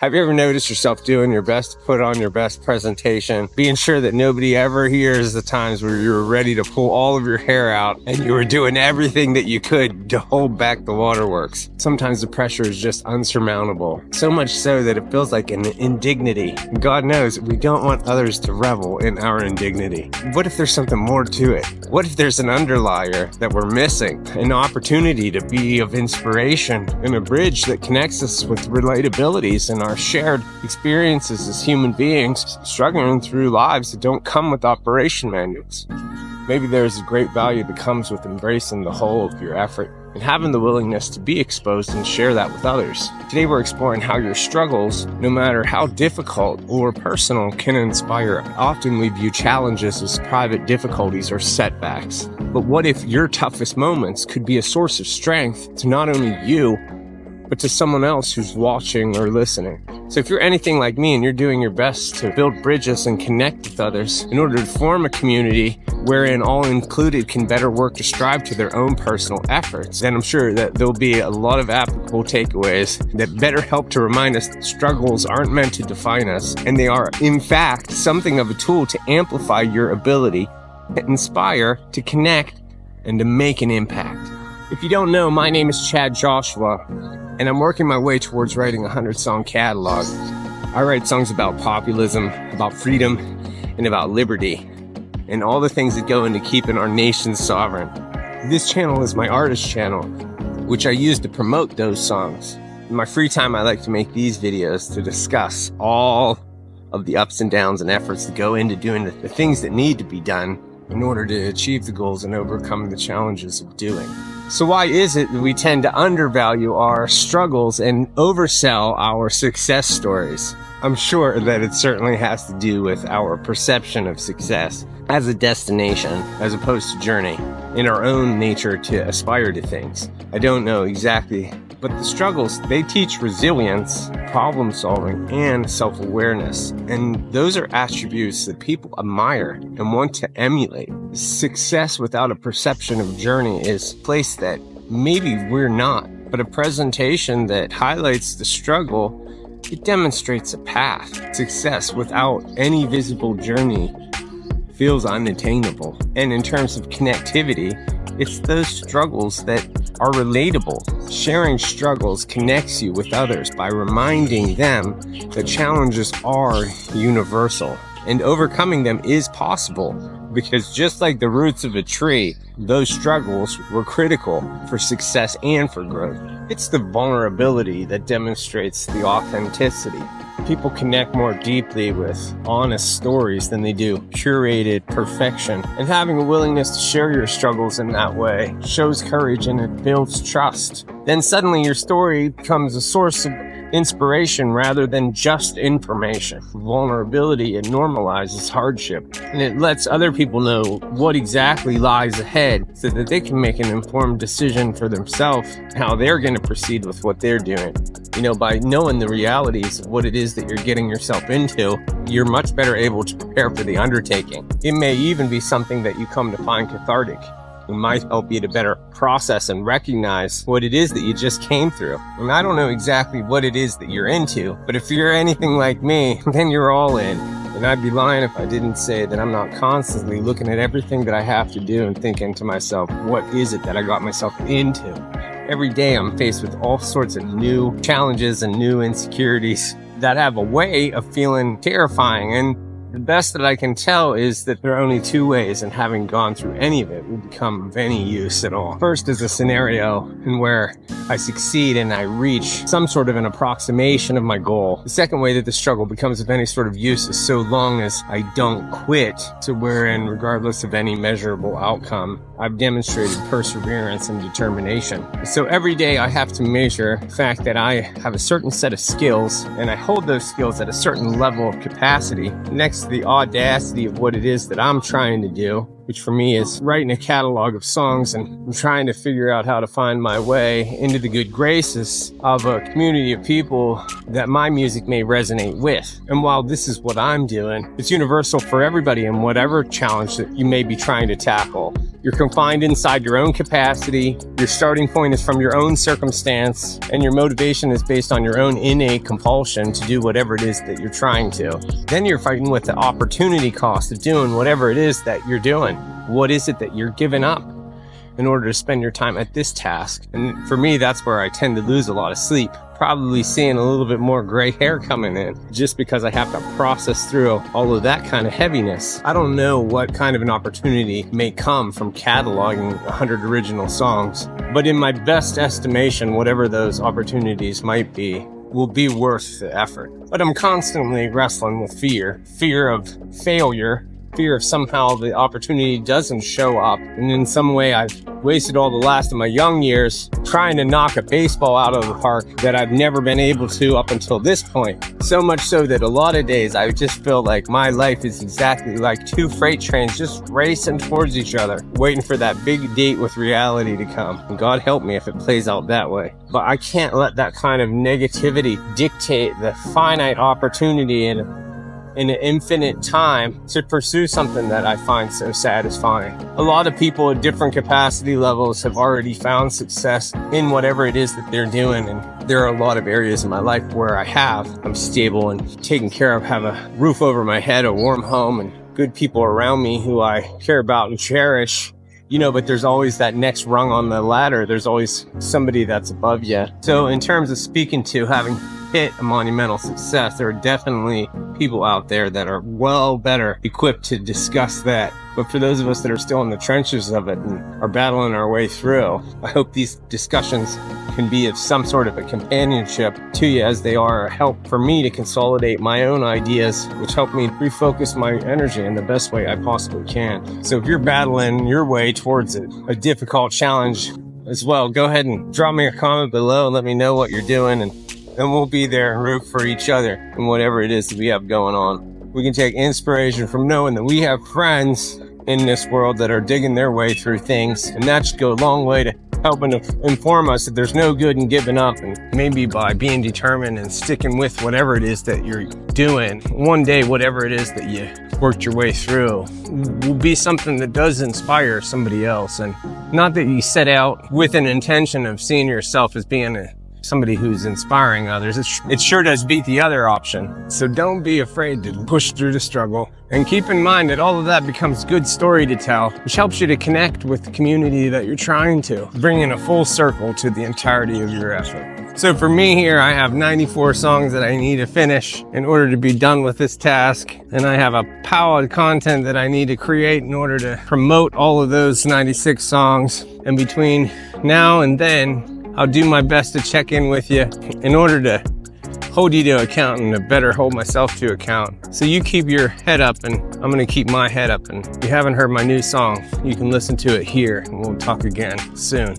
Have you ever noticed yourself doing your best to put on your best presentation, being sure that nobody ever hears the times where you were ready to pull all of your hair out and you were doing everything that you could to hold back the waterworks? Sometimes the pressure is just unsurmountable, so much so that it feels like an indignity. God knows we don't want others to revel in our indignity. What if there's something more to it? What if there's an underlier that we're missing? An opportunity to be of inspiration and a bridge that connects us with relatabilities and our shared experiences as human beings struggling through lives that don't come with operation manuals. Maybe there's a great value that comes with embracing the whole of your effort and having the willingness to be exposed and share that with others. Today we're exploring how your struggles, no matter how difficult or personal, can inspire. Often we view challenges as private difficulties or setbacks. But what if your toughest moments could be a source of strength to not only you, but to someone else who's watching or listening? So if you're anything like me and you're doing your best to build bridges and connect with others in order to form a community wherein all included can better work to strive to their own personal efforts, then I'm sure that there'll be a lot of applicable takeaways that better help to remind us that struggles aren't meant to define us, and they are, in fact, something of a tool to amplify your ability, to inspire, to connect, and to make an impact. If you don't know, my name is Chad Joshua, and I'm working my way towards writing a 100-song catalog. I write songs about populism, about freedom, and about liberty, and all the things that go into keeping our nation sovereign. This channel is my artist channel, which I use to promote those songs. In my free time, I like to make these videos to discuss all of the ups and downs and efforts that go into doing the things that need to be done in order to achieve the goals and overcome the challenges of doing. So why is it that we tend to undervalue our struggles and oversell our success stories? I'm sure that it certainly has to do with our perception of success as a destination as opposed to journey, in our own nature to aspire to things. I don't know exactly, but the struggles, they teach resilience, problem solving, and self-awareness. And those are attributes that people admire and want to emulate. Success without a perception of journey is a place that maybe we're not, but a presentation that highlights the struggle, it demonstrates a path. Success without any visible journey feels unattainable. And in terms of connectivity, it's those struggles that are relatable. Sharing struggles connects you with others by reminding them that challenges are universal and overcoming them is possible, because just like the roots of a tree, those struggles were critical for success and for growth. It's the vulnerability that demonstrates the authenticity. People connect more deeply with honest stories than they do curated perfection. And having a willingness to share your struggles in that way shows courage and it builds trust. Then suddenly your story becomes a source of inspiration rather than just information. Vulnerability, it normalizes hardship, and it lets other people know what exactly lies ahead so that they can make an informed decision for themselves how they're going to proceed with what they're doing. You know, by knowing the realities of what it is that you're getting yourself into, you're much better able to prepare for the undertaking. It may even be something that you come to find cathartic. It might help you to better process and recognize what it is that you just came through. And I don't know exactly what it is that you're into, but if you're anything like me, then you're all in. And I'd be lying if I didn't say that I'm not constantly looking at everything that I have to do and thinking to myself, what is it that I got myself into? Every day I'm faced with all sorts of new challenges and new insecurities that have a way of feeling terrifying. And the best that I can tell is that there are only two ways, and having gone through any of it will become of any use at all. First is a scenario in where I succeed and I reach some sort of an approximation of my goal. The second way that the struggle becomes of any sort of use is so long as I don't quit, to wherein, regardless of any measurable outcome, I've demonstrated perseverance and determination. So every day I have to measure the fact that I have a certain set of skills and I hold those skills at a certain level of capacity next to the audacity of what it is that I'm trying to do, which for me is writing a catalog of songs, and I'm trying to figure out how to find my way into the good graces of a community of people that my music may resonate with. And while this is what I'm doing, it's universal for everybody in whatever challenge that you may be trying to tackle. You're confined inside your own capacity, your starting point is from your own circumstance, and your motivation is based on your own innate compulsion to do whatever it is that you're trying to. Then you're fighting with the opportunity cost of doing whatever it is that you're doing. What is it that you're giving up in order to spend your time at this task? And for me, that's where I tend to lose a lot of sleep. Probably seeing a little bit more gray hair coming in just because I have to process through all of that kind of heaviness. I don't know what kind of an opportunity may come from cataloging 100 original songs, but in my best estimation, whatever those opportunities might be, will be worth the effort. But I'm constantly wrestling with fear of failure, fear of somehow the opportunity doesn't show up. And in some way, I've wasted all the last of my young years trying to knock a baseball out of the park that I've never been able to up until this point. So much so that a lot of days I just feel like my life is exactly like two freight trains just racing towards each other, waiting for that big date with reality to come. And God help me if it plays out that way. But I can't let that kind of negativity dictate the finite opportunity in an infinite time to pursue something that I find so satisfying. A lot of people at different capacity levels have already found success in whatever it is that they're doing, and there are a lot of areas in my life where I'm stable and taken care of, have a roof over my head, a warm home, and good people around me who I care about and cherish. But there's always that next rung on the ladder. There's always somebody that's above you. So in terms of speaking to having hit a monumental success, there are definitely people out there that are well better equipped to discuss that. But for those of us that are still in the trenches of it and are battling our way through, I hope these discussions can be of some sort of a companionship to you, as they are a help for me to consolidate my own ideas, which help me refocus my energy in the best way I possibly can. So if you're battling your way towards it, a difficult challenge as well, go ahead and drop me a comment below and let me know what you're doing, and we'll be there and root for each other in whatever it is that we have going on. We can take inspiration from knowing that we have friends in this world that are digging their way through things, and that should go a long way to helping to inform us that there's no good in giving up. And maybe by being determined and sticking with whatever it is that you're doing, one day whatever it is that you worked your way through will be something that does inspire somebody else. And not that you set out with an intention of seeing yourself as being somebody who's inspiring others. It sure does beat the other option. So don't be afraid to push through the struggle. And keep in mind that all of that becomes good story to tell, which helps you to connect with the community that you're trying to, bringing a full circle to the entirety of your effort. So for me here, I have 94 songs that I need to finish in order to be done with this task. And I have a pile of content that I need to create in order to promote all of those 96 songs. And between now and then, I'll do my best to check in with you in order to hold you to account and to better hold myself to account. So you keep your head up and I'm gonna keep my head up. And if you haven't heard my new song, you can listen to it here, and we'll talk again soon.